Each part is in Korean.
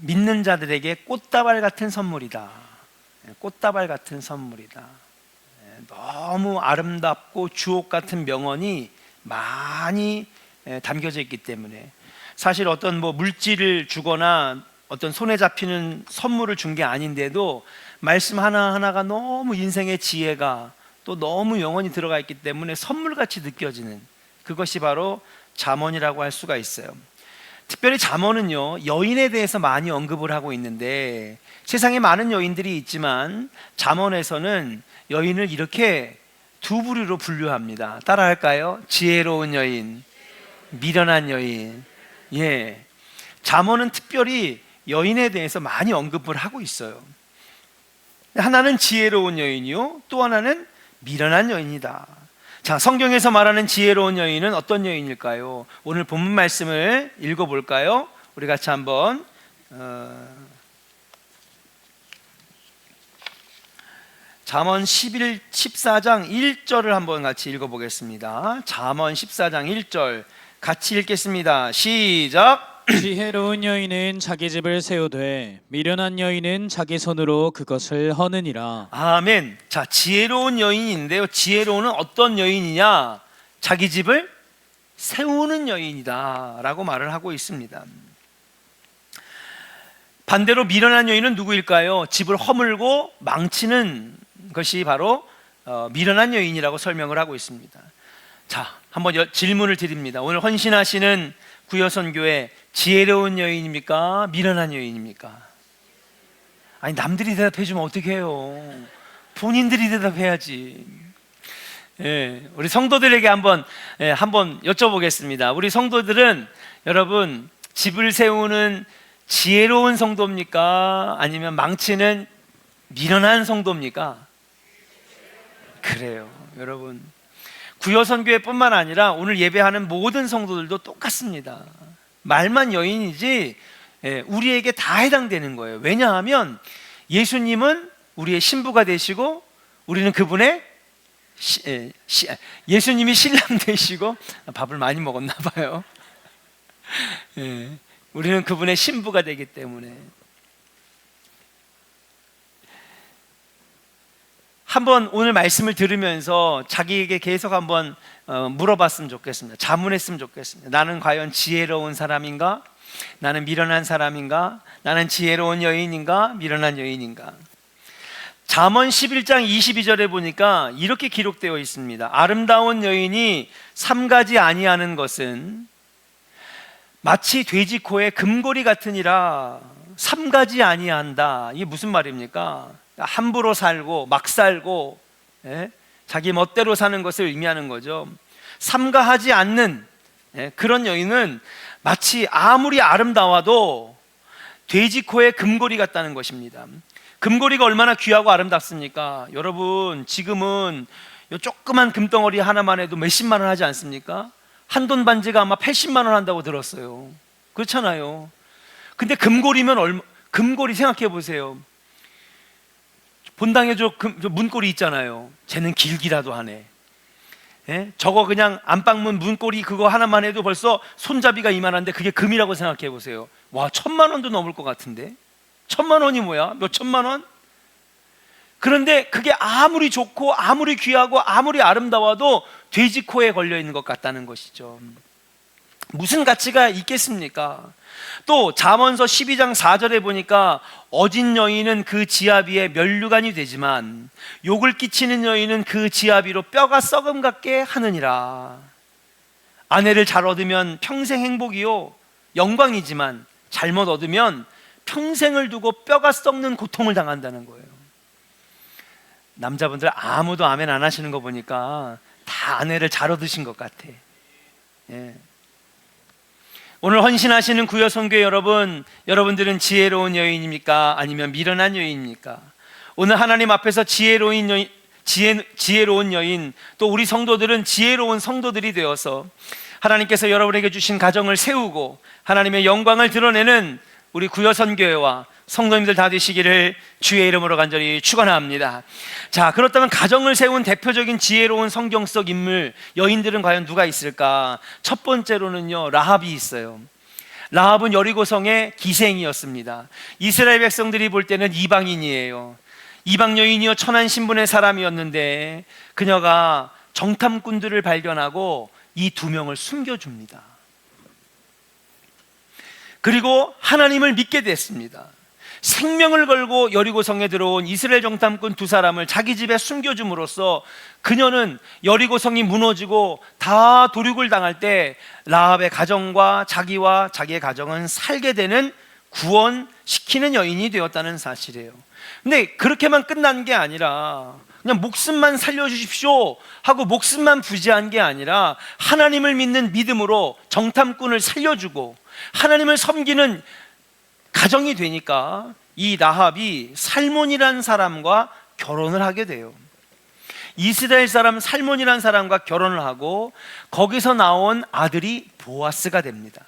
믿는 자들에게 꽃다발 같은 선물이다. 꽃다발 같은 선물이다. 너무 아름답고 주옥 같은 명언이 많이 담겨져 있기 때문에, 사실 어떤 물질을 주거나 어떤 손에 잡히는 선물을 준 게 아닌데도 말씀 하나하나가 너무 인생의 지혜가 또 너무 영혼이 들어가 있기 때문에 선물같이 느껴지는, 그것이 바로 잠언이라고 할 수가 있어요. 특별히 잠언은요, 여인에 대해서 많이 언급을 하고 있는데, 세상에 많은 여인들이 있지만 잠언에서는 여인을 이렇게 두 부류로 분류합니다. 따라할까요? 지혜로운 여인, 미련한 여인. 예, 잠언은 특별히 여인에 대해서 많이 언급을 하고 있어요. 하나는 지혜로운 여인이요, 또 하나는 미련한 여인이다. 자, 성경에서 말하는 지혜로운 여인은 어떤 여인일까요? 오늘 본문 말씀을 읽어볼까요? 우리 같이 한번 잠언 14장 1절을 한번 같이 읽어보겠습니다. 잠언 14장 1절 같이 읽겠습니다. 시작. 지혜로운 여인은 자기 집을 세우되 미련한 여인은 자기 손으로 그것을 허느니라. 아멘. 자, 지혜로운 여인인데요, 지혜로운 어떤 여인이냐? 자기 집을 세우는 여인이다 라고 말을 하고 있습니다. 반대로 미련한 여인은 누구일까요? 집을 허물고 망치는 것이 바로 미련한 여인이라고 설명을 하고 있습니다. 자, 한번 질문을 드립니다. 오늘 헌신하시는 구여선교회 지혜로운 여인입니까? 미련한 여인입니까? 아니, 남들이 대답해 주면 어떻게 해요? 본인들이 대답해야지. 예, 우리 성도들에게 한번 여쭤보겠습니다. 우리 성도들은 여러분 집을 세우는 지혜로운 성도입니까? 아니면 망치는 미련한 성도입니까? 그래요, 여러분. 구여선교회뿐만 아니라 오늘 예배하는 모든 성도들도 똑같습니다. 말만 여인이지 우리에게 다 해당되는 거예요. 왜냐하면 예수님은 우리의 신부가 되시고, 우리는 그분의 예수님이 신랑 되시고, 밥을 많이 먹었나 봐요. 우리는 그분의 신부가 되기 때문에. 한번 오늘 말씀을 들으면서 자기에게 계속 한번 물어봤으면 좋겠습니다. 자문했으면 좋겠습니다. 나는 과연 지혜로운 사람인가? 나는 미련한 사람인가? 나는 지혜로운 여인인가? 미련한 여인인가? 잠언 11장 22절에 보니까 이렇게 기록되어 있습니다. 아름다운 여인이 삼가지 아니하는 것은 마치 돼지 코에 금고리 같으니라. 삼가지 아니한다. 이게 무슨 말입니까? 함부로 살고 막 살고 자기 멋대로 사는 것을 의미하는 거죠. 삼가하지 않는 그런 여인은 마치 아무리 아름다워도 돼지 코에 금고리 같다는 것입니다. 금고리가 얼마나 귀하고 아름답습니까? 여러분, 지금은 요 조그만 금덩어리 하나만 해도 몇십만 원 하지 않습니까? 한돈 반지가 아마 80만 원 한다고 들었어요. 그렇잖아요. 근데 금고리면 금고리 생각해 보세요. 본당에 저 문고리 있잖아요. 쟤는 길기라도 하네. 저거 그냥 안방문 문고리 그거 하나만 해도 벌써 손잡이가 이만한데 그게 금이라고 생각해 보세요. 와, 1,000만 원도 넘을 것 같은데. 1,000만 원이 뭐야? 몇 천만 원? 그런데 그게 아무리 좋고 아무리 귀하고 아무리 아름다워도 돼지 코에 걸려 있는 것 같다는 것이죠. 무슨 가치가 있겠습니까? 또 잠언서 12장 4절에 보니까 어진 여인은 그 지아비의 면류관이 되지만 욕을 끼치는 여인은 그 지아비로 뼈가 썩음 같게 하느니라. 아내를 잘 얻으면 평생 행복이요 영광이지만 잘못 얻으면 평생을 두고 뼈가 썩는 고통을 당한다는 거예요. 남자분들 아무도 아멘 안 하시는 거 보니까 다 아내를 잘 얻으신 것 같아. 오늘 헌신하시는 구여선교회 여러분, 여러분들은 지혜로운 여인입니까? 아니면 미련한 여인입니까? 오늘 하나님 앞에서 지혜로운 여인, 또 우리 성도들은 지혜로운 성도들이 되어서 하나님께서 여러분에게 주신 가정을 세우고 하나님의 영광을 드러내는 우리 구여선교회와 성도님들 다 되시기를 주의 이름으로 간절히 축원합니다. 자, 그렇다면 가정을 세운 대표적인 지혜로운 성경 속 인물 여인들은 과연 누가 있을까? 첫 번째로는요, 라합이 있어요. 라합은 여리고성의 기생이었습니다. 이스라엘 백성들이 볼 때는 이방인이에요. 이방 여인이요 천한 신분의 사람이었는데 그녀가 정탐꾼들을 발견하고 이 두 명을 숨겨줍니다. 그리고 하나님을 믿게 됐습니다. 생명을 걸고 여리고성에 들어온 이스라엘 정탐꾼 두 사람을 자기 집에 숨겨줌으로써 그녀는 여리고성이 무너지고 다 도륙을 당할 때 라합의 가정과 자기와 자기의 가정은 살게 되는 구원시키는 여인이 되었다는 사실이에요. 근데 그렇게만 끝난 게 아니라 그냥 목숨만 살려주십시오 하고 목숨만 부지한 게 아니라 하나님을 믿는 믿음으로 정탐꾼을 살려주고 하나님을 섬기는 가정이 되니까 이 라합이 살몬이라는 사람과 결혼을 하게 돼요. 이스라엘 사람 살몬이라는 사람과 결혼을 하고 거기서 나온 아들이 보아스가 됩니다.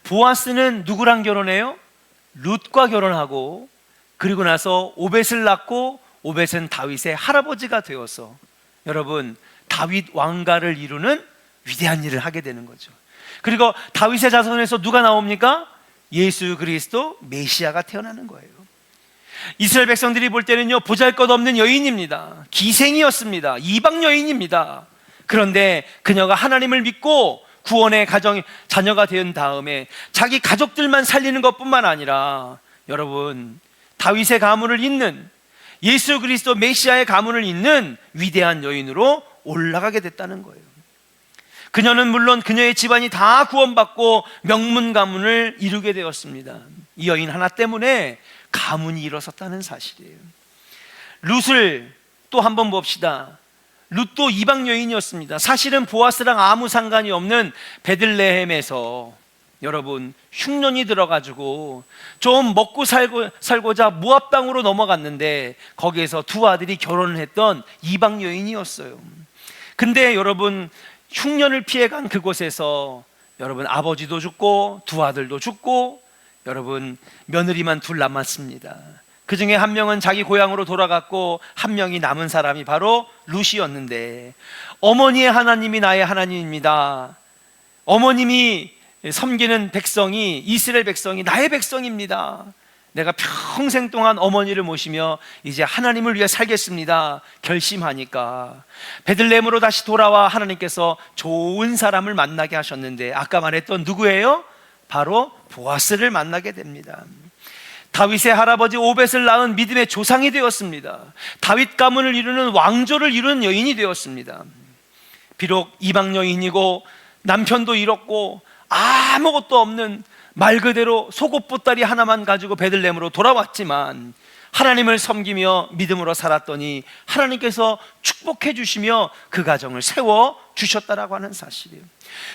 보아스는 누구랑 결혼해요? 룻과 결혼하고 그리고 나서 오벳을 낳고 오벳은 다윗의 할아버지가 되어서 여러분 다윗 왕가를 이루는 위대한 일을 하게 되는 거죠. 그리고 다윗의 자손에서 누가 나옵니까? 예수 그리스도 메시아가 태어나는 거예요. 이스라엘 백성들이 볼 때는요 보잘것없는 여인입니다. 기생이었습니다. 이방 여인입니다. 그런데 그녀가 하나님을 믿고 구원의 가정 자녀가 된 다음에 자기 가족들만 살리는 것뿐만 아니라 여러분 다윗의 가문을 잇는 예수 그리스도 메시아의 가문을 잇는 위대한 여인으로 올라가게 됐다는 거예요. 그녀는 물론 그녀의 집안이 다 구원받고 명문 가문을 이루게 되었습니다. 이 여인 하나 때문에 가문이 일어섰다는 사실이에요. 룻을 또 한번 봅시다. 룻도 이방 여인이었습니다. 사실은 보아스랑 아무 상관이 없는 베들레헴에서 여러분 흉년이 들어가지고 좀 먹고 살고자 모압 땅으로 넘어갔는데 거기에서 두 아들이 결혼을 했던 이방 여인이었어요. 근데 여러분 흉년을 피해간 그곳에서 여러분 아버지도 죽고 두 아들도 죽고 여러분 며느리만 둘 남았습니다. 그 중에 한 명은 자기 고향으로 돌아갔고 한 명이 남은 사람이 바로 룻이었는데 어머니의 하나님이 나의 하나님입니다. 어머님이 섬기는 백성이 이스라엘 백성이 나의 백성입니다. 내가 평생 동안 어머니를 모시며 이제 하나님을 위해 살겠습니다 결심하니까 베들레헴으로 다시 돌아와 하나님께서 좋은 사람을 만나게 하셨는데 아까 말했던 누구예요? 바로 보아스를 만나게 됩니다. 다윗의 할아버지 오벳을 낳은 믿음의 조상이 되었습니다. 다윗 가문을 이루는 왕조를 이루는 여인이 되었습니다. 비록 이방 여인이고 남편도 잃었고 아무것도 없는 말 그대로 속옷보따리 하나만 가지고 베들레헴으로 돌아왔지만 하나님을 섬기며 믿음으로 살았더니 하나님께서 축복해 주시며 그 가정을 세워 주셨다라고 하는 사실이에요.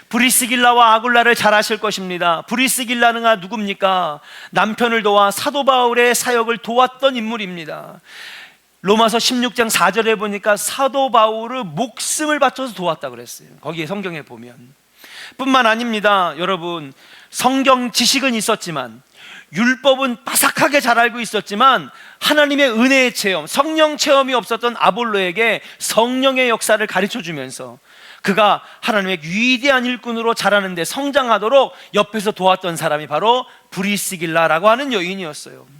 브리스길라와 아굴라를 잘 아실 것입니다. 브리스길라가 누굽니까? 남편을 도와 사도 바울의 사역을 도왔던 인물입니다. 로마서 16장 4절에 보니까 사도 바울을 목숨을 바쳐서 도왔다 그랬어요. 거기에 성경에 보면 뿐만 아닙니다. 여러분 성경 지식은 있었지만 율법은 빠삭하게 잘 알고 있었지만 하나님의 은혜의 체험, 성령 체험이 없었던 아볼로에게 성령의 역사를 가르쳐주면서 그가 하나님의 위대한 일꾼으로 자라는데 성장하도록 옆에서 도왔던 사람이 바로 브리스길라라고 하는 여인이었어요.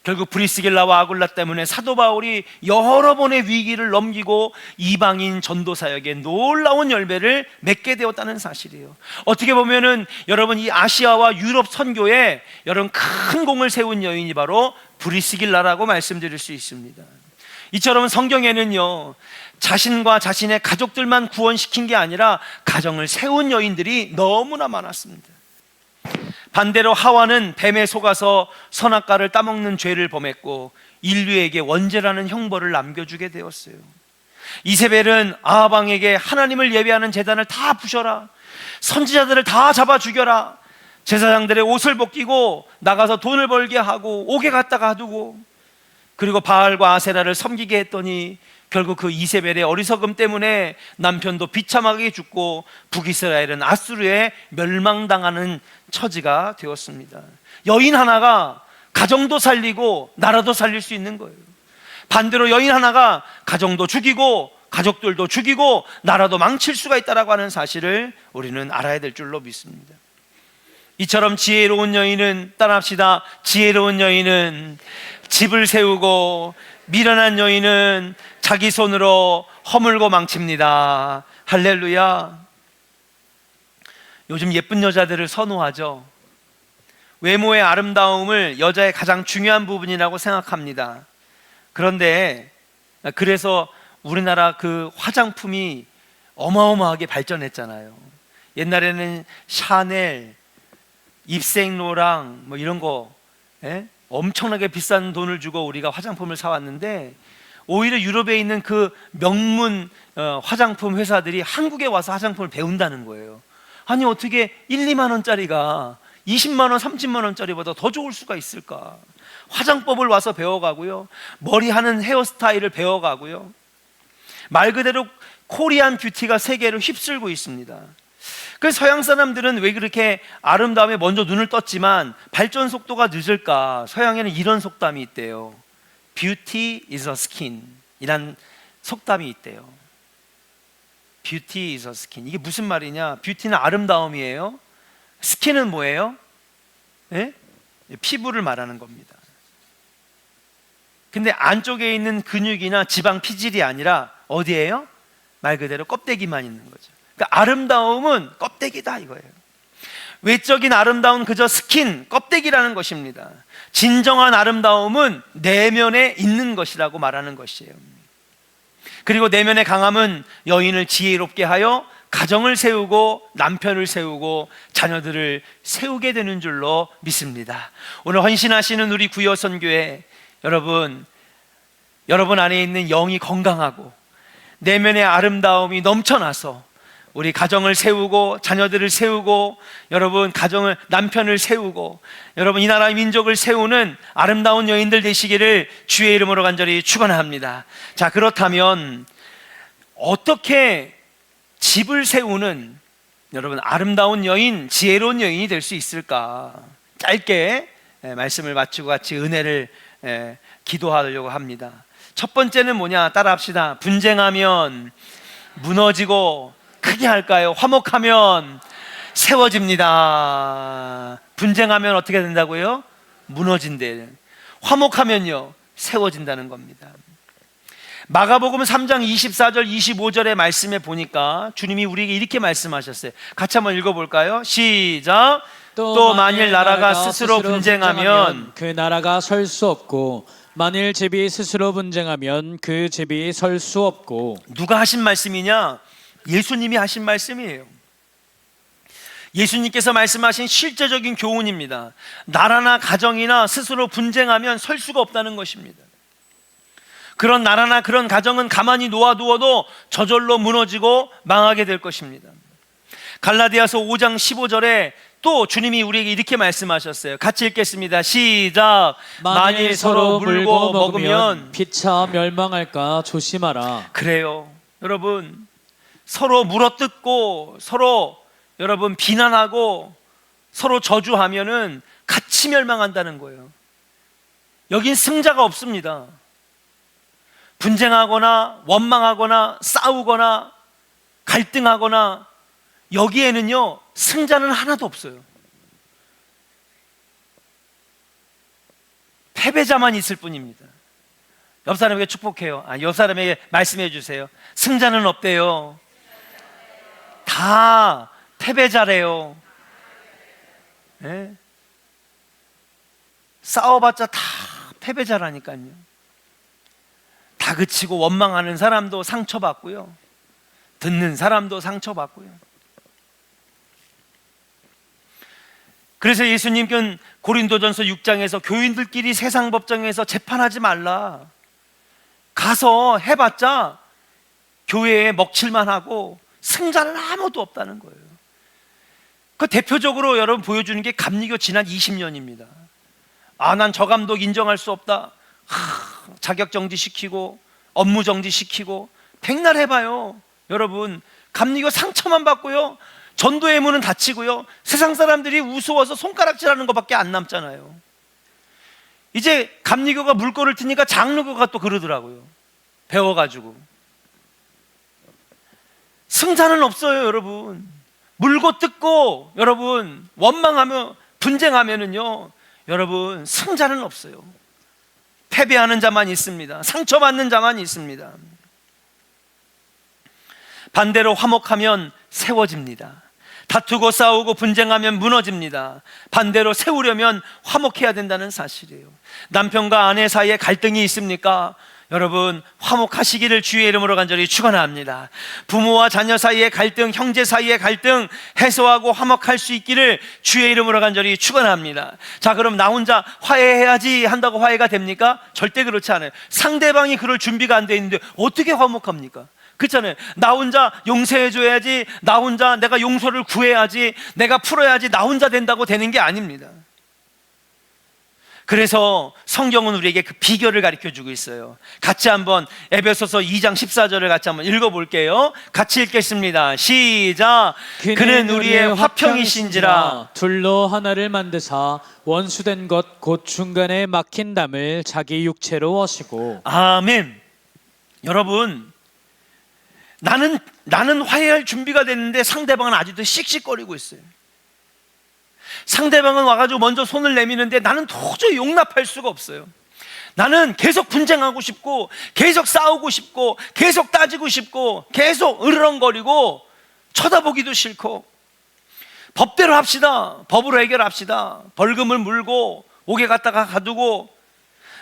결국 브리스길라와 아굴라 때문에 사도 바울이 여러 번의 위기를 넘기고 이방인 전도 사역에 놀라운 열매를 맺게 되었다는 사실이에요. 어떻게 보면은 여러분 이 아시아와 유럽 선교에 여러분 큰 공을 세운 여인이 바로 브리스길라라고 말씀드릴 수 있습니다. 이처럼 성경에는요 자신과 자신의 가족들만 구원시킨 게 아니라 가정을 세운 여인들이 너무나 많았습니다. 반대로 하와는 뱀에 속아서 선악과를 따먹는 죄를 범했고 인류에게 원죄라는 형벌을 남겨주게 되었어요. 이세벨은 아합 왕에게 하나님을 예배하는 제단을 다 부셔라, 선지자들을 다 잡아 죽여라, 제사장들의 옷을 벗기고 나가서 돈을 벌게 하고 옥에 갖다가 두고 그리고 바알과 아세라를 섬기게 했더니 결국 그 이세벨의 어리석음 때문에 남편도 비참하게 죽고 북이스라엘은 아수르에 멸망당하는 처지가 되었습니다. 여인 하나가 가정도 살리고 나라도 살릴 수 있는 거예요. 반대로 여인 하나가 가정도 죽이고 가족들도 죽이고 나라도 망칠 수가 있다라고 하는 사실을 우리는 알아야 될 줄로 믿습니다. 이처럼 지혜로운 여인은, 따라합시다. 지혜로운 여인은 집을 세우고 미련한 여인은 자기 손으로 허물고 망칩니다. 할렐루야. 요즘 예쁜 여자들을 선호하죠. 외모의 아름다움을 여자의 가장 중요한 부분이라고 생각합니다. 그런데 그래서 우리나라 그 화장품이 어마어마하게 발전했잖아요. 옛날에는 샤넬, 입생로랑 뭐 이런 거 엄청나게 비싼 돈을 주고 우리가 화장품을 사왔는데, 오히려 유럽에 있는 그 명문 화장품 회사들이 한국에 와서 화장품을 배운다는 거예요. 아니 어떻게 1, 2만 원짜리가 20만 원, 30만 원짜리보다 더 좋을 수가 있을까? 화장법을 와서 배워가고요, 머리하는 헤어스타일을 배워가고요, 말 그대로 코리안 뷰티가 세계를 휩쓸고 있습니다. 그래서 서양 사람들은 왜 그렇게 아름다움에 먼저 눈을 떴지만 발전 속도가 늦을까? 서양에는 이런 속담이 있대요. Beauty is a skin 이란 속담이 있대요. Beauty is a skin. 이게 무슨 말이냐? 뷰티는 아름다움이에요. 스킨은 뭐예요? 예? 피부를 말하는 겁니다. 근데 안쪽에 있는 근육이나 지방 피질이 아니라 어디예요? 말 그대로 껍데기만 있는 거죠. 그러니까 아름다움은 껍데기다 이거예요. 외적인 아름다움은 그저 스킨, 껍데기라는 것입니다. 진정한 아름다움은 내면에 있는 것이라고 말하는 것이에요. 그리고 내면의 강함은 여인을 지혜롭게 하여 가정을 세우고 남편을 세우고 자녀들을 세우게 되는 줄로 믿습니다. 오늘 헌신하시는 우리 구여선교회 여러분 안에 있는 영이 건강하고 내면의 아름다움이 넘쳐나서 우리 가정을 세우고 자녀들을 세우고 여러분 가정을, 남편을 세우고 여러분 이 나라의 민족을 세우는 아름다운 여인들 되시기를 주의 이름으로 간절히 축원합니다. 자, 그렇다면 어떻게 집을 세우는 여러분 아름다운 여인, 지혜로운 여인이 될 수 있을까? 짧게 말씀을 마치고 같이 은혜를 기도하려고 합니다. 첫 번째는 뭐냐? 따라합시다. 분쟁하면 무너지고, 크게 할까요? 화목하면 세워집니다. 분쟁하면 어떻게 된다고요? 무너진대. 화목하면요, 세워진다는 겁니다. 마가복음 3장 24절 25절의 말씀에 보니까 주님이 우리에게 이렇게 말씀하셨어요. 같이 한번 읽어볼까요? 시작. 또 만일 나라가 스스로 분쟁하면 그 나라가 설 수 없고, 만일 집이 스스로 분쟁하면 그 집이 설 수 없고. 누가 하신 말씀이냐? 예수님이 하신 말씀이에요. 예수님께서 말씀하신 실제적인 교훈입니다. 나라나 가정이나 스스로 분쟁하면 설 수가 없다는 것입니다. 그런 나라나 그런 가정은 가만히 놓아두어도 저절로 무너지고 망하게 될 것입니다. 갈라디아서 5장 15절에 또 주님이 우리에게 이렇게 말씀하셨어요. 같이 읽겠습니다. 시작. 만일 서로 물고 먹으면 피차 멸망할까 조심하라. 그래요. 여러분, 서로 물어뜯고 서로 여러분 비난하고 서로 저주하면은 같이 멸망한다는 거예요. 여긴 승자가 없습니다. 분쟁하거나 원망하거나 싸우거나 갈등하거나 여기에는요 승자는 하나도 없어요. 패배자만 있을 뿐입니다. 옆 사람에게 축복해요. 옆 사람에게 말씀해 주세요. 승자는 없대요. 다 패배자래요. 네? 싸워봤자 다 패배자라니까요. 다그치고 원망하는 사람도 상처받고요, 듣는 사람도 상처받고요. 그래서 예수님께는 고린도전서 6장에서 교인들끼리 세상 법정에서 재판하지 말라, 가서 해봤자 교회에 먹칠만 하고 승자는 아무도 없다는 거예요. 그 대표적으로 여러분 보여주는 게 감리교 지난 20년입니다. 난 저 감독 인정할 수 없다. 자격 정지시키고 업무 정지시키고 백날 해봐요. 여러분 감리교 상처만 받고요, 전도의 문은 닫히고요, 세상 사람들이 우스워서 손가락질하는 것밖에 안 남잖아요. 이제 감리교가 물꼬를 트니까 장로교가 또 그러더라고요. 배워가지고 승자는 없어요, 여러분. 물고 뜯고 여러분 원망하며 분쟁하면은요, 여러분 승자는 없어요. 패배하는 자만 있습니다. 상처받는 자만 있습니다. 반대로 화목하면 세워집니다. 다투고 싸우고 분쟁하면 무너집니다. 반대로 세우려면 화목해야 된다는 사실이에요. 남편과 아내 사이에 갈등이 있습니까? 여러분 화목하시기를 주의 이름으로 간절히 축원합니다. 부모와 자녀 사이의 갈등, 형제 사이의 갈등 해소하고 화목할 수 있기를 주의 이름으로 간절히 축원합니다. 자, 그럼 나 혼자 화해해야지 한다고 화해가 됩니까? 절대 그렇지 않아요. 상대방이 그럴 준비가 안 돼 있는데 어떻게 화목합니까? 그렇잖아요. 나 혼자 용서해줘야지, 나 혼자 내가 용서를 구해야지, 내가 풀어야지 나 혼자 된다고 되는 게 아닙니다. 그래서 성경은 우리에게 그 비결을 가르쳐주고 있어요. 같이 한번 에베소서 2장 14절을 같이 한번 읽어볼게요. 같이 읽겠습니다. 시작. 그는 우리의 화평이신지라 둘로 하나를 만드사 원수된 것 곧 중간에 막힌 담을 자기 육체로 하시고. 아멘. 여러분, 나는 화해할 준비가 됐는데 상대방은 아직도 씩씩거리고 있어요. 상대방은 와가지고 먼저 손을 내미는데 나는 도저히 용납할 수가 없어요. 나는 계속 분쟁하고 싶고, 계속 싸우고 싶고, 계속 따지고 싶고, 계속 으르렁거리고, 쳐다보기도 싫고, 법대로 합시다. 법으로 해결합시다. 벌금을 물고 옥에 갔다가 가두고.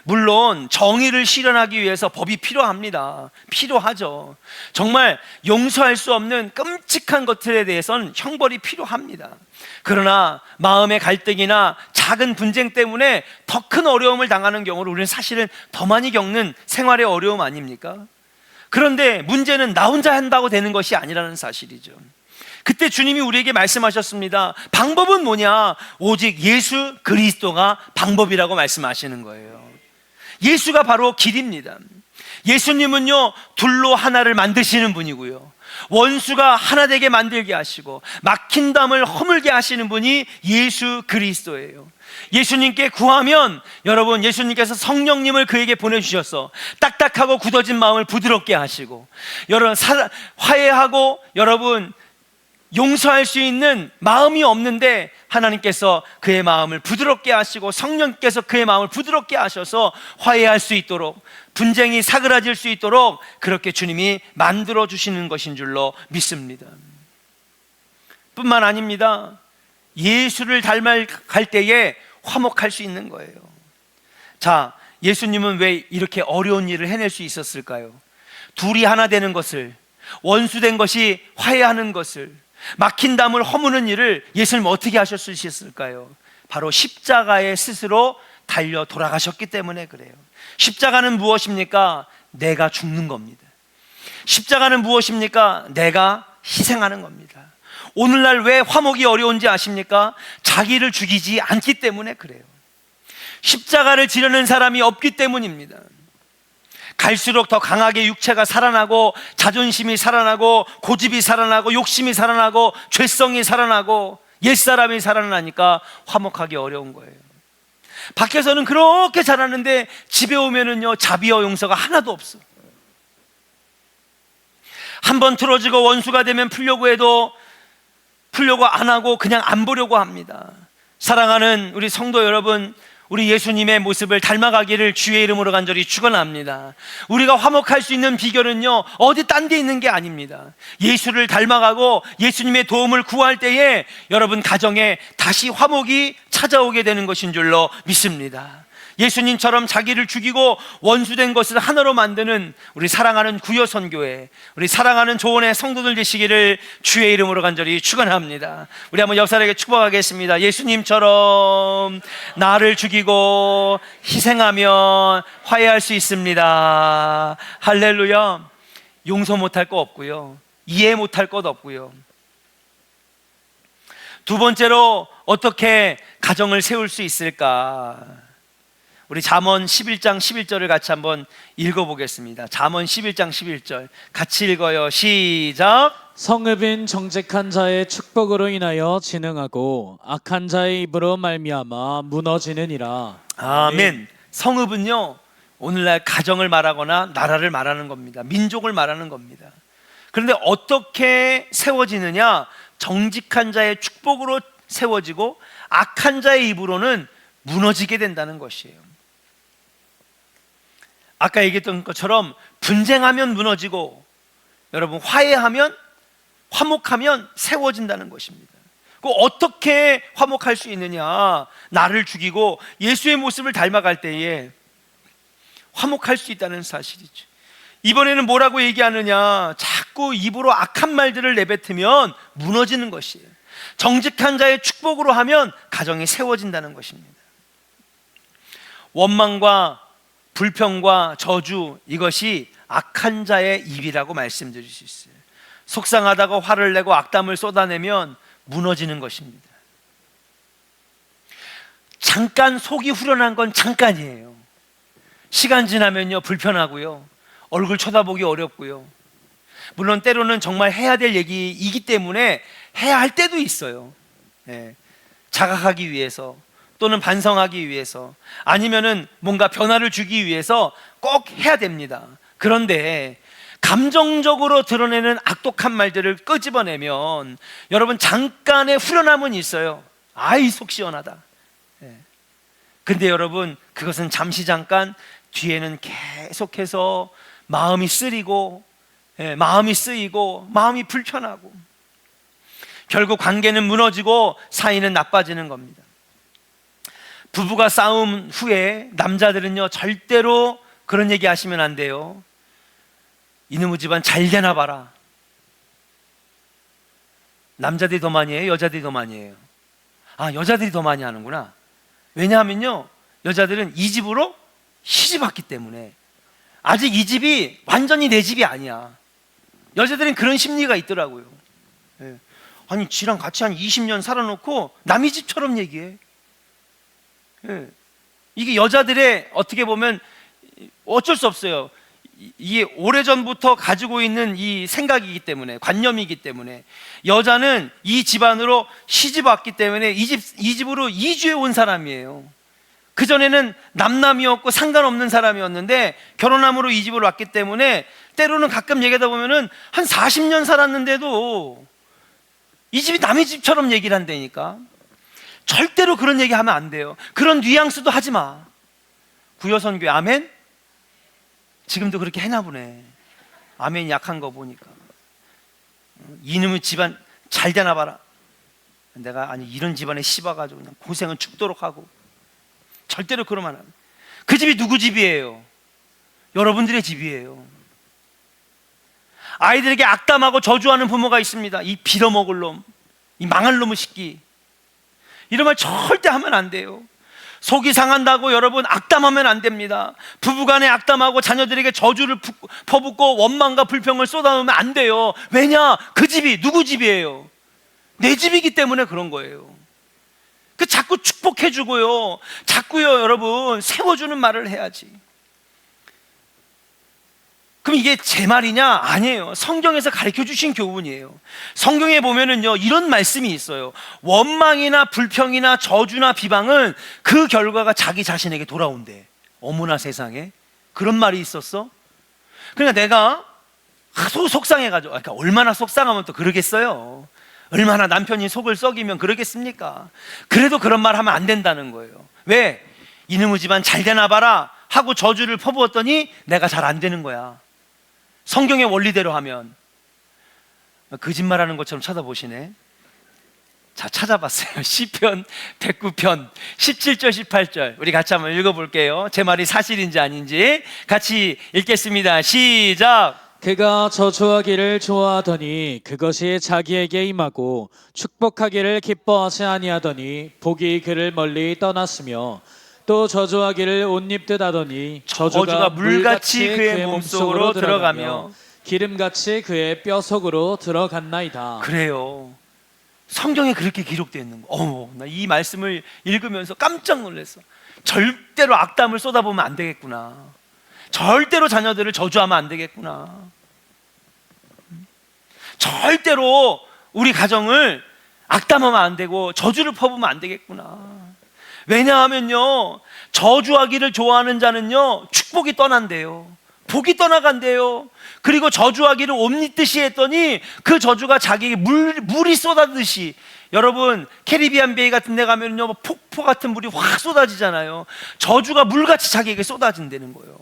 물론 정의를 실현하기 위해서 법이 필요합니다. 필요하죠. 정말 용서할 수 없는 끔찍한 것들에 대해서는 형벌이 필요합니다. 그러나 마음의 갈등이나 작은 분쟁 때문에 더 큰 어려움을 당하는 경우를 우리는 사실은 더 많이 겪는 생활의 어려움 아닙니까? 그런데 문제는 나 혼자 한다고 되는 것이 아니라는 사실이죠. 그때 주님이 우리에게 말씀하셨습니다. 방법은 뭐냐? 오직 예수 그리스도가 방법이라고 말씀하시는 거예요. 예수가 바로 길입니다. 예수님은요, 둘로 하나를 만드시는 분이고요, 원수가 하나 되게 만들게 하시고 막힌 담을 허물게 하시는 분이 예수 그리스도예요. 예수님께 구하면 여러분, 예수님께서 성령님을 그에게 보내주셔서 딱딱하고 굳어진 마음을 부드럽게 하시고, 여러분 화해하고 여러분 용서할 수 있는 마음이 없는데 하나님께서 그의 마음을 부드럽게 하시고 성령께서 그의 마음을 부드럽게 하셔서 화해할 수 있도록, 분쟁이 사그라질 수 있도록 그렇게 주님이 만들어 주시는 것인 줄로 믿습니다. 뿐만 아닙니다. 예수를 닮아갈 때에 화목할 수 있는 거예요. 자, 예수님은 왜 이렇게 어려운 일을 해낼 수 있었을까요? 둘이 하나 되는 것을, 원수된 것이 화해하는 것을, 막힌 담을 허무는 일을 예수님 어떻게 하실 수 있었을까요? 바로 십자가에 스스로 달려 돌아가셨기 때문에 그래요. 십자가는 무엇입니까? 내가 죽는 겁니다. 십자가는 무엇입니까? 내가 희생하는 겁니다. 오늘날 왜 화목이 어려운지 아십니까? 자기를 죽이지 않기 때문에 그래요. 십자가를 지르는 사람이 없기 때문입니다. 갈수록 더 강하게 육체가 살아나고, 자존심이 살아나고, 고집이 살아나고, 욕심이 살아나고, 죄성이 살아나고, 옛사람이 살아나니까 화목하기 어려운 거예요. 밖에서는 그렇게 잘하는데 집에 오면은요, 자비와 용서가 하나도 없어. 한번 틀어지고 원수가 되면 풀려고 해도 풀려고 안 하고 그냥 안 보려고 합니다. 사랑하는 우리 성도 여러분, 우리 예수님의 모습을 닮아가기를 주의 이름으로 간절히 축원합니다. 우리가 화목할 수 있는 비결은요, 어디 딴 데 있는 게 아닙니다. 예수를 닮아가고 예수님의 도움을 구할 때에 여러분 가정에 다시 화목이 찾아오게 되는 것인 줄로 믿습니다. 예수님처럼 자기를 죽이고 원수된 것을 하나로 만드는 우리 사랑하는 구요선교회, 우리 사랑하는 조원의 성도들 되시기를 주의 이름으로 간절히 축원합니다. 우리 한번 옆 사람에게 축복하겠습니다. 예수님처럼 나를 죽이고 희생하면 화해할 수 있습니다. 할렐루야. 용서 못할 거 없고요, 이해 못할 것 없고요. 두 번째로 어떻게 가정을 세울 수 있을까? 우리 잠언 11장 11절을 같이 한번 읽어보겠습니다. 잠언 11장 11절 같이 읽어요. 시작. 성읍은 정직한 자의 축복으로 인하여 진흥하고 악한 자의 입으로 말미암아 무너지느니라. 아멘. 성읍은요, 오늘날 가정을 말하거나 나라를 말하는 겁니다. 민족을 말하는 겁니다. 그런데 어떻게 세워지느냐? 정직한 자의 축복으로 세워지고 악한 자의 입으로는 무너지게 된다는 것이에요. 아까 얘기했던 것처럼 분쟁하면 무너지고, 여러분 화해하면, 화목하면 세워진다는 것입니다. 그 어떻게 화목할 수 있느냐? 나를 죽이고 예수의 모습을 닮아갈 때에 화목할 수 있다는 사실이죠. 이번에는 뭐라고 얘기하느냐? 자꾸 입으로 악한 말들을 내뱉으면 무너지는 것이에요. 정직한 자의 축복으로 하면 가정이 세워진다는 것입니다. 원망과 불평과 저주, 이것이 악한 자의 입이라고 말씀드릴 수 있어요. 속상하다고 화를 내고 악담을 쏟아내면 무너지는 것입니다. 잠깐 속이 후련한 건 잠깐이에요. 시간 지나면요 불편하고요, 얼굴 쳐다보기 어렵고요, 물론 때로는 정말 해야 될 얘기이기 때문에 해야 할 때도 있어요. 자각하기 위해서, 또는 반성하기 위해서, 아니면은 뭔가 변화를 주기 위해서 꼭 해야 됩니다. 그런데 감정적으로 드러내는 악독한 말들을 끄집어내면 여러분 잠깐의 후련함은 있어요. 아이 속 시원하다. 근데 여러분 그것은 잠시 잠깐, 뒤에는 계속해서 마음이 쓰리고, 마음이 쓰이고, 마음이 불편하고, 결국 관계는 무너지고 사이는 나빠지는 겁니다. 부부가 싸움 후에 남자들은요 절대로 그런 얘기 하시면 안 돼요. 이놈의 집안 잘 되나 봐라. 남자들이 더 많이 해요? 여자들이 더 많이 해요? 아, 여자들이 더 많이 하는구나. 왜냐하면요 여자들은 이 집으로 시집 왔기 때문에 아직 이 집이 완전히 내 집이 아니야. 여자들은 그런 심리가 있더라고요. 아니 지랑 같이 한 20년 살아놓고 남의 집처럼 얘기해. 이게 여자들의 어떻게 보면 어쩔 수 없어요. 이게 오래전부터 가지고 있는 이 생각이기 때문에, 관념이기 때문에, 여자는 이 집안으로 시집 왔기 때문에 이 집으로 이주해 온 사람이에요. 그전에는 남남이었고 상관없는 사람이었는데 결혼함으로 이 집으로 왔기 때문에 때로는 가끔 얘기하다 보면은 한 40년 살았는데도 이 집이 남의 집처럼 얘기를 한다니까. 절대로 그런 얘기 하면 안 돼요. 그런 뉘앙스도 하지 마. 구여선교회 아멘? 지금도 그렇게 해나 보네. 아멘이 약한 거 보니까. 이놈의 집안 잘 되나 봐라. 내가 아니 이런 집안에 씹어가지고 그냥 고생은 죽도록 하고. 절대로 그러면 안 돼. 그 집이 누구 집이에요? 여러분들의 집이에요. 아이들에게 악담하고 저주하는 부모가 있습니다. 이 빌어먹을 놈, 이 망할 놈의 새끼, 이런 말 절대 하면 안 돼요. 속이 상한다고 여러분 악담하면 안 됩니다. 부부간에 악담하고 자녀들에게 저주를 퍼붓고 원망과 불평을 쏟아놓으면 안 돼요. 왜냐? 그 집이 누구 집이에요? 내 집이기 때문에 그런 거예요. 그 자꾸 축복해주고요, 자꾸요 여러분 세워주는 말을 해야지. 그럼 이게 제 말이냐? 아니에요. 성경에서 가르쳐 주신 교훈이에요. 성경에 보면은요 이런 말씀이 있어요. 원망이나 불평이나 저주나 비방은 그 결과가 자기 자신에게 돌아온대. 어머나 세상에, 그런 말이 있었어? 그러니까 내가 하도 속상해가지고, 그러니까 얼마나 속상하면 또 그러겠어요. 얼마나 남편이 속을 썩이면 그러겠습니까? 그래도 그런 말 하면 안 된다는 거예요. 왜? 이놈의 집안 잘 되나 봐라 하고 저주를 퍼부었더니 내가 잘 안 되는 거야. 성경의 원리대로 하면. 거짓말하는 것처럼 쳐다보시네. 자, 찾아봤어요. 시편 109편 17절 18절 우리 같이 한번 읽어볼게요. 제 말이 사실인지 아닌지 같이 읽겠습니다. 시작. 그가 저주하기를 좋아하더니 그것이 자기에게 임하고 축복하기를 기뻐하지 아니하더니 복이 그를 멀리 떠났으며, 또 저주하기를 옷 입듯 하더니 저주가 물같이 그의 몸속으로 들어가며 기름같이 그의 뼈 속으로 들어갔나이다. 그래요. 성경에 그렇게 기록되어 있는 거. 어머, 나 이 말씀을 읽으면서 깜짝 놀랐어. 절대로 악담을 쏟아보면 안 되겠구나. 절대로 자녀들을 저주하면 안 되겠구나. 절대로 우리 가정을 악담하면 안 되고 저주를 퍼부으면 안 되겠구나. 왜냐하면요 저주하기를 좋아하는 자는요 축복이 떠난대요. 복이 떠나간대요. 그리고 저주하기를 옴니듯이 했더니 그 저주가 자기에게 물이 쏟아듯이, 여러분 캐리비안 베이 같은 데 가면요 폭포 같은 물이 확 쏟아지잖아요. 저주가 물같이 자기에게 쏟아진다는 거예요.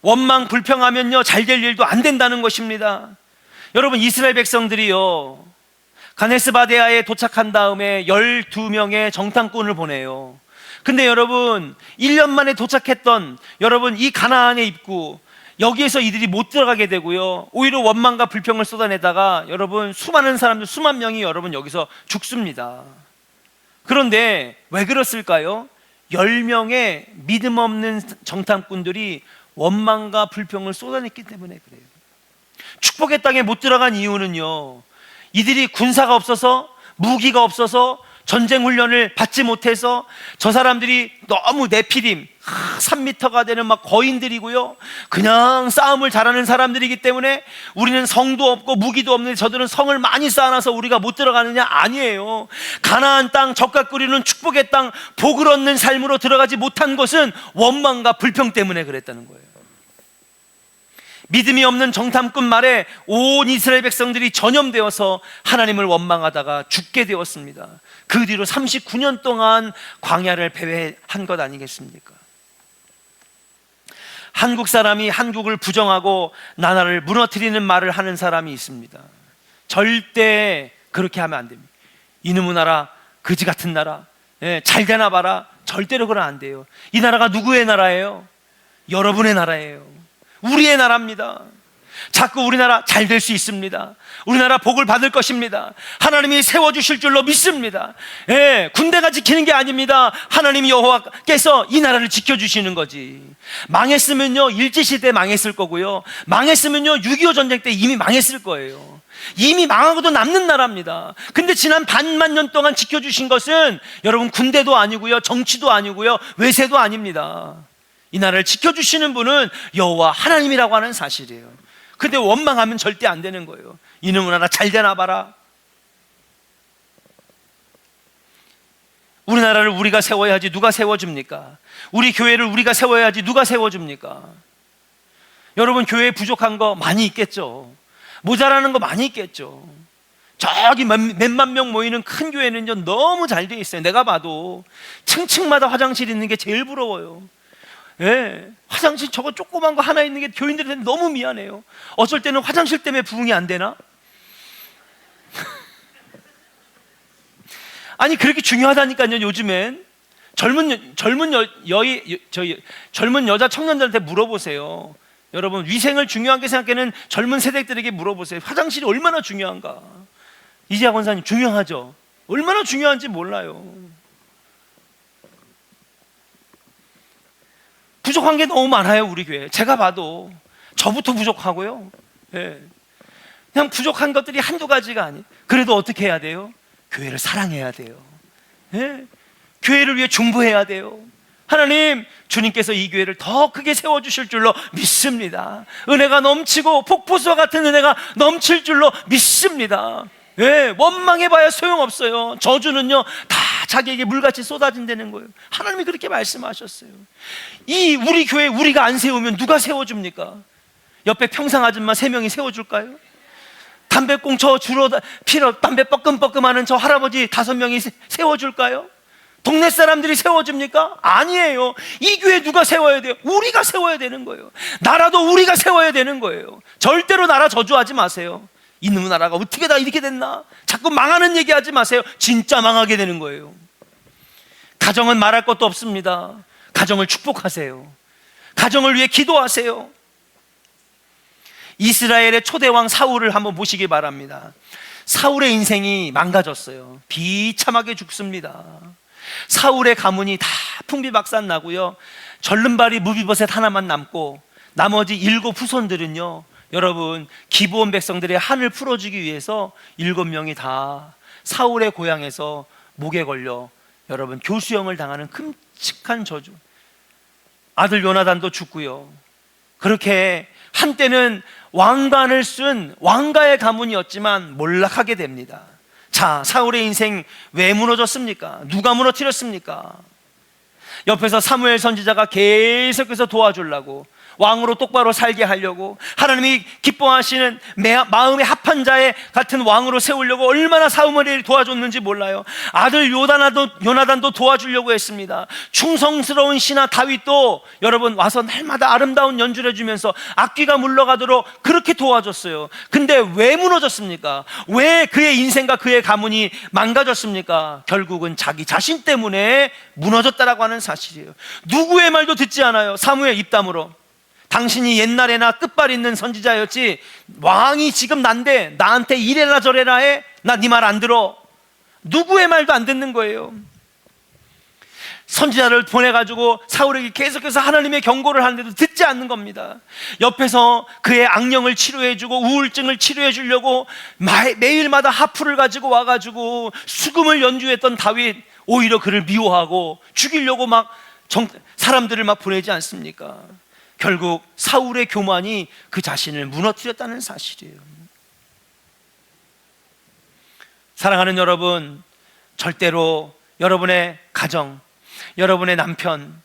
원망 불평하면요 잘 될 일도 안 된다는 것입니다. 여러분 이스라엘 백성들이요 가네스 바데아에 도착한 다음에 12명의 정탐꾼을 보내요. 근데 여러분 1년 만에 도착했던 여러분 이 가나안의 입구, 여기에서 이들이 못 들어가게 되고요, 오히려 원망과 불평을 쏟아내다가 여러분 수많은 사람들, 수만 명이 여러분 여기서 죽습니다. 그런데 왜 그랬을까요? 10명의 믿음 없는 정탐꾼들이 원망과 불평을 쏟아냈기 때문에 그래요. 축복의 땅에 못 들어간 이유는요, 이들이 군사가 없어서, 무기가 없어서, 전쟁 훈련을 받지 못해서, 저 사람들이 너무 네피림 3m가 되는 막 거인들이고요, 그냥 싸움을 잘하는 사람들이기 때문에 우리는 성도 없고 무기도 없는데 저들은 성을 많이 쌓아놔서 우리가 못 들어가느냐? 아니에요. 가나안 땅, 젓갈 끓이는 축복의 땅, 복을 얻는 삶으로 들어가지 못한 것은 원망과 불평 때문에 그랬다는 거예요. 믿음이 없는 정탐꾼 말에 온 이스라엘 백성들이 전염되어서 하나님을 원망하다가 죽게 되었습니다. 그 뒤로 39년 동안 광야를 배회한 것 아니겠습니까? 한국 사람이 한국을 부정하고 나라를 무너뜨리는 말을 하는 사람이 있습니다. 절대 그렇게 하면 안 됩니다. 이놈의 나라, 거지 같은 나라, 잘 되나 봐라. 절대로 그러면 안 돼요. 이 나라가 누구의 나라예요? 여러분의 나라예요. 우리의 나라입니다. 자꾸 우리나라 잘 될 수 있습니다. 우리나라 복을 받을 것입니다. 하나님이 세워주실 줄로 믿습니다. 군대가 지키는 게 아닙니다. 하나님 여호와께서 이 나라를 지켜주시는 거지. 망했으면요 일제시대 망했을 거고요, 망했으면요 6.25 전쟁 때 이미 망했을 거예요. 이미 망하고도 남는 나라입니다. 근데 지난 반만 년 동안 지켜주신 것은 여러분 군대도 아니고요, 정치도 아니고요, 외세도 아닙니다. 이 나라를 지켜주시는 분은 여호와 하나님이라고 하는 사실이에요. 근데 원망하면 절대 안 되는 거예요. 이놈의 나라 잘 되나 봐라. 우리나라를 우리가 세워야지 누가 세워줍니까? 우리 교회를 우리가 세워야지 누가 세워줍니까? 여러분 교회에 부족한 거 많이 있겠죠. 모자라는 거 많이 있겠죠. 저기 몇만 명 모이는 큰 교회는요 너무 잘 돼 있어요. 내가 봐도 층층마다 화장실 있는 게 제일 부러워요. 화장실 저거 조그만 거 하나 있는 게 교인들한테 너무 미안해요. 어쩔 때는 화장실 때문에 부흥이 안 되나? 아니 그렇게 중요하다니까요. 요즘엔 젊은 여자 청년들한테 물어보세요. 여러분 위생을 중요하게 생각하는 젊은 세대들에게 물어보세요. 화장실이 얼마나 중요한가? 이재하 권사님 중요하죠. 얼마나 중요한지 몰라요. 부족한 게 너무 많아요. 우리 교회 제가 봐도 저부터 부족하고요. 그냥 부족한 것들이 한두 가지가 아니에요. 그래도 어떻게 해야 돼요? 교회를 사랑해야 돼요. 교회를 위해 중보해야 돼요. 하나님, 주님께서 이 교회를 더 크게 세워주실 줄로 믿습니다. 은혜가 넘치고 폭포수와 같은 은혜가 넘칠 줄로 믿습니다. 원망해봐야 소용없어요. 저주는요 다 자기에게 물같이 쏟아진다는 거예요. 하나님이 그렇게 말씀하셨어요. 이 우리 교회 우리가 안 세우면 누가 세워줍니까? 옆에 평상 아줌마 3명이 세워줄까요? 담배꽁 저 주로 피러 담배 뻐끔뻐끔하는 저 할아버지 5명이 세워줄까요? 동네 사람들이 세워줍니까? 아니에요. 이 교회 누가 세워야 돼요? 우리가 세워야 되는 거예요. 나라도 우리가 세워야 되는 거예요. 절대로 나라 저주하지 마세요. 이놈의 나라가 어떻게 다 이렇게 됐나? 자꾸 망하는 얘기하지 마세요. 진짜 망하게 되는 거예요. 가정은 말할 것도 없습니다. 가정을 축복하세요. 가정을 위해 기도하세요. 이스라엘의 초대왕 사울을 한번 보시기 바랍니다. 사울의 인생이 망가졌어요. 비참하게 죽습니다. 사울의 가문이 다 풍비박산 나고요, 절름발이 무비보셋 하나만 남고 나머지 7 후손들은요 여러분 기브온 백성들의 한을 풀어주기 위해서 7명이 다 사울의 고향에서 목에 걸려 여러분 교수형을 당하는 끔찍한 저주. 아들 요나단도 죽고요. 그렇게 한때는 왕관을 쓴 왕가의 가문이었지만 몰락하게 됩니다. 자, 사울의 인생 왜 무너졌습니까? 누가 무너뜨렸습니까? 옆에서 사무엘 선지자가 계속해서 도와주려고, 왕으로 똑바로 살게 하려고, 하나님이 기뻐하시는 마음의 합한 자의 같은 왕으로 세우려고 얼마나 사무엘이 도와줬는지 몰라요. 아들 요나단도 도와주려고 했습니다. 충성스러운 신하 다윗도 여러분 와서 날마다 아름다운 연주를 해주면서 악귀가 물러가도록 그렇게 도와줬어요. 근데 왜 무너졌습니까? 왜 그의 인생과 그의 가문이 망가졌습니까? 결국은 자기 자신 때문에 무너졌다라고 하는 사실이에요. 누구의 말도 듣지 않아요. 사무엘 입담으로 당신이 옛날에나 끝발 있는 선지자였지, 왕이 지금 난데 나한테 이래라 저래라 해? 나 네 말 안 들어. 누구의 말도 안 듣는 거예요. 선지자를 보내가지고 사울에게 계속해서 하나님의 경고를 하는데도 듣지 않는 겁니다. 옆에서 그의 악령을 치료해주고 우울증을 치료해주려고 매일마다 하프를 가지고 와가지고 수금을 연주했던 다윗, 오히려 그를 미워하고 죽이려고 막 사람들을 막 보내지 않습니까? 결국 사울의 교만이 그 자신을 무너뜨렸다는 사실이에요. 사랑하는 여러분, 절대로 여러분의 가정, 여러분의 남편,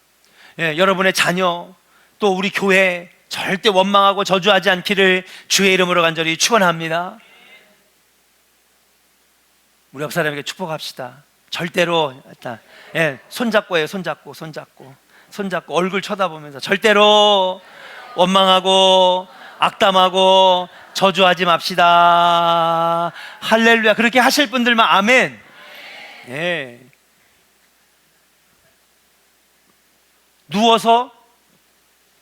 여러분의 자녀, 또 우리 교회 절대 원망하고 저주하지 않기를 주의 이름으로 간절히 축원합니다. 우리 옆 사람에게 축복합시다. 절대로 손잡고 해요. 손잡고 얼굴 쳐다보면서 절대로 원망하고 악담하고 저주하지 맙시다. 할렐루야. 그렇게 하실 분들만 아멘. 누워서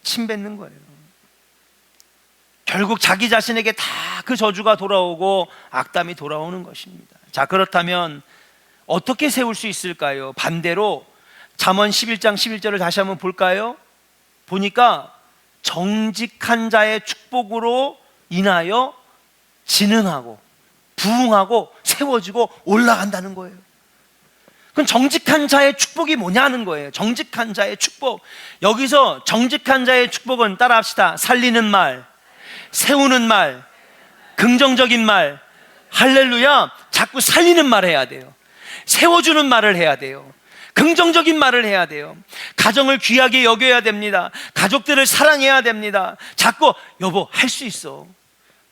침 뱉는 거예요. 결국 자기 자신에게 다 그 저주가 돌아오고 악담이 돌아오는 것입니다. 자, 그렇다면 어떻게 세울 수 있을까요? 반대로 잠언 11장 11절을 다시 한번 볼까요? 보니까 정직한 자의 축복으로 인하여 진흥하고 부흥하고 세워지고 올라간다는 거예요. 그럼 정직한 자의 축복이 뭐냐는 거예요. 정직한 자의 축복. 여기서 정직한 자의 축복은 따라합시다. 살리는 말, 세우는 말, 긍정적인 말. 할렐루야. 자꾸 살리는 말 해야 돼요. 세워주는 말을 해야 돼요. 긍정적인 말을 해야 돼요. 가정을 귀하게 여겨야 됩니다. 가족들을 사랑해야 됩니다. 자꾸 여보 할 수 있어.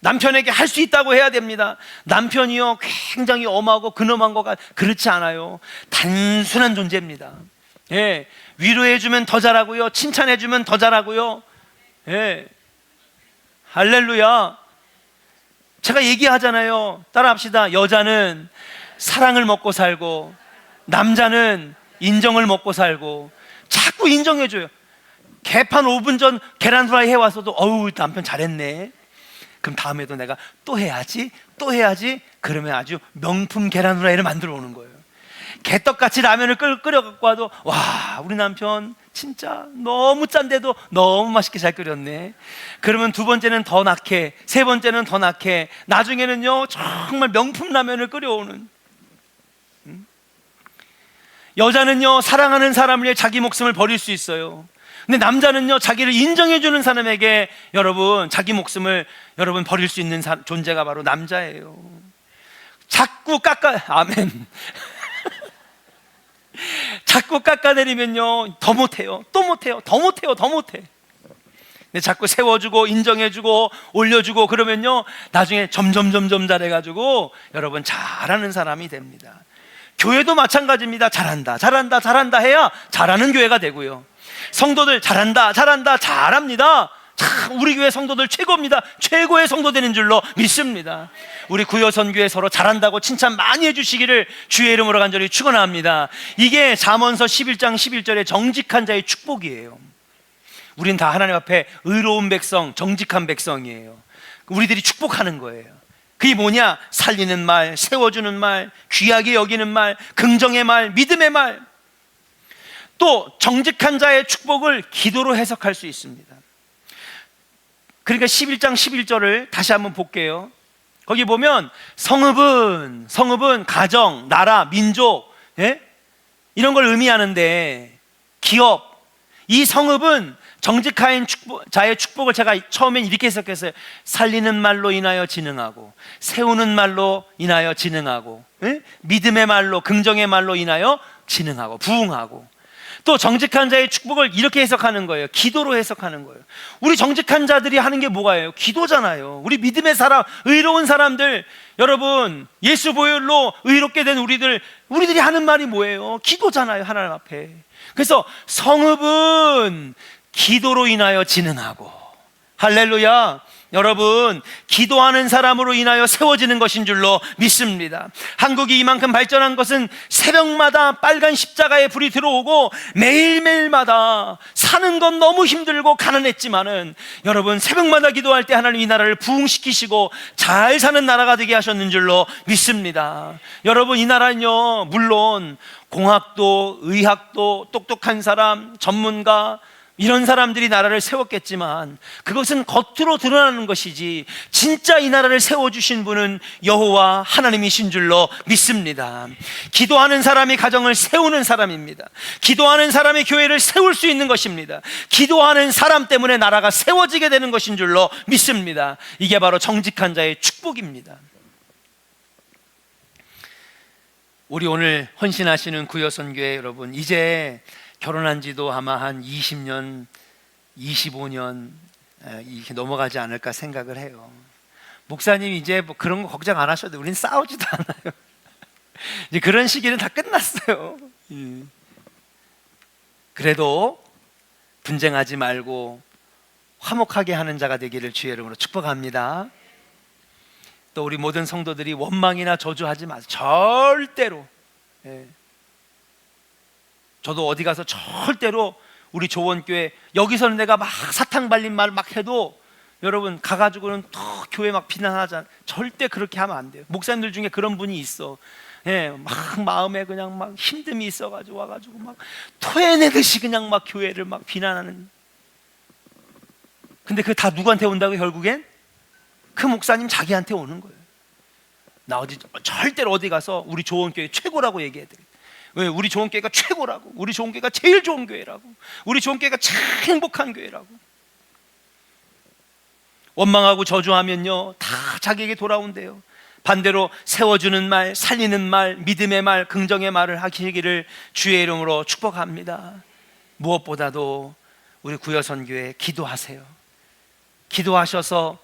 남편에게 할 수 있다고 해야 됩니다. 남편이요 굉장히 엄하고 근엄한 거가 그렇지 않아요. 단순한 존재입니다. 위로해주면 더 잘하고요, 칭찬해주면 더 잘하고요. 할렐루야. 제가 얘기하잖아요. 따라합시다. 여자는 사랑을 먹고 살고 남자는 인정을 먹고 살고. 자꾸 인정해줘요. 개판 5분 전 계란 후라이 해와서도 어우 남편 잘했네. 그럼 다음에도 내가 또 해야지. 그러면 아주 명품 계란 후라이를 만들어 오는 거예요. 개떡같이 라면을 끓여 갖고 와도 와 우리 남편 진짜 너무 짠데도 너무 맛있게 잘 끓였네. 그러면 두 번째는 더 낳게, 세 번째는 더 낳게, 나중에는요 정말 명품 라면을 끓여오는. 여자는요 사랑하는 사람을 위해 자기 목숨을 버릴 수 있어요. 근데 남자는요 자기를 인정해주는 사람에게 여러분 자기 목숨을 여러분 버릴 수 있는 존재가 바로 남자예요. 자꾸 아멘. 자꾸 깎아내리면요 더 못해요, 또 못해요, 더 못해. 근데 자꾸 세워주고 인정해주고 올려주고 그러면요 나중에 점점 잘해가지고 여러분 잘하는 사람이 됩니다. 교회도 마찬가지입니다. 잘한다 해야 잘하는 교회가 되고요. 성도들 잘합니다. 참 우리 교회 성도들 최고입니다. 최고의 성도 되는 줄로 믿습니다. 우리 구요선교회 서로 잘한다고 칭찬 많이 해주시기를 주의 이름으로 간절히 축원합니다. 이게 잠언서 11장 11절의 정직한 자의 축복이에요. 우린 다 하나님 앞에 의로운 백성, 정직한 백성이에요. 우리들이 축복하는 거예요. 그게 뭐냐? 살리는 말, 세워주는 말, 귀하게 여기는 말, 긍정의 말, 믿음의 말. 또 정직한 자의 축복을 기도로 해석할 수 있습니다. 그러니까 11장 11절을 다시 한번 볼게요. 거기 보면 성읍은 가정, 나라, 민족, 이런 걸 의미하는데 기업, 이 성읍은 정직한 자의 축복을 제가 처음엔 이렇게 해석했어요. 살리는 말로 인하여 진흥하고, 세우는 말로 인하여 진흥하고, 믿음의 말로, 긍정의 말로 인하여 진흥하고 부흥하고. 또 정직한 자의 축복을 이렇게 해석하는 거예요. 기도로 해석하는 거예요. 우리 정직한 자들이 하는 게 뭐가예요? 기도잖아요. 우리 믿음의 사람, 의로운 사람들, 여러분 예수 보혈로 의롭게 된 우리들이 하는 말이 뭐예요? 기도잖아요. 하나님 앞에. 그래서 성읍은 기도로 인하여 진흥하고, 할렐루야. 여러분, 기도하는 사람으로 인하여 세워지는 것인 줄로 믿습니다. 한국이 이만큼 발전한 것은 새벽마다 빨간 십자가의 불이 들어오고 매일매일마다 사는 건 너무 힘들고 가난했지만은 여러분, 새벽마다 기도할 때 하나님 이 나라를 부흥시키시고 잘 사는 나라가 되게 하셨는 줄로 믿습니다. 여러분, 이 나라는요, 물론 공학도 의학도 똑똑한 사람, 전문가, 이런 사람들이 나라를 세웠겠지만 그것은 겉으로 드러나는 것이지 진짜 이 나라를 세워주신 분은 여호와 하나님이신 줄로 믿습니다. 기도하는 사람이 가정을 세우는 사람입니다. 기도하는 사람이 교회를 세울 수 있는 것입니다. 기도하는 사람 때문에 나라가 세워지게 되는 것인 줄로 믿습니다. 이게 바로 정직한 자의 축복입니다. 우리 오늘 헌신하시는 구여선교회 여러분, 이제 결혼한 지도 아마 한 20년, 25년 이렇게 넘어가지 않을까 생각을 해요. 목사님 이제 뭐 그런 거 걱정 안 하셔도 우리는 싸우지도 않아요. 이제 그런 시기는 다 끝났어요. 그래도 분쟁하지 말고 화목하게 하는 자가 되기를 주의 이름으로 축복합니다. 또 우리 모든 성도들이 원망이나 저주하지 마세요. 절대로. 저도 어디 가서 절대로 우리 조원교회 여기서는 내가 막 사탕 발린 말 막 해도 여러분 가가지고는 더 교회 막 비난하잖아. 절대 그렇게 하면 안 돼요. 목사님들 중에 그런 분이 있어. 막 마음에 그냥 막 힘듦이 있어가지고 와가지고 막 토해내듯이 그냥 막 교회를 막 비난하는. 근데 그게 다 누구한테 온다고? 결국엔 그 목사님 자기한테 오는 거예요. 나 절대로 어디 가서 우리 조원교회 최고라고 얘기해야 돼. 왜? 우리 조원교회가 최고라고, 우리 조원교회가 제일 좋은 교회라고, 우리 조원교회가 제일 행복한 교회라고. 원망하고 저주하면요 다 자기에게 돌아온대요. 반대로 세워주는 말, 살리는 말, 믿음의 말, 긍정의 말을 하시기를 주의 이름으로 축복합니다. 무엇보다도 우리 구여선교회 기도하세요. 기도하셔서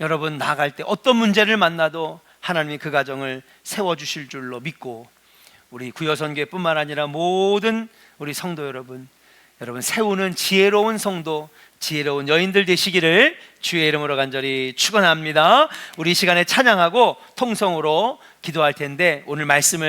여러분 나아갈 때 어떤 문제를 만나도 하나님이 그 가정을 세워주실 줄로 믿고, 우리 구여선교회뿐만 아니라 모든 우리 성도 여러분 세우는 지혜로운 성도, 지혜로운 여인들 되시기를 주의 이름으로 간절히 축원합니다. 우리 이 시간에 찬양하고 통성으로 기도할 텐데 오늘 말씀을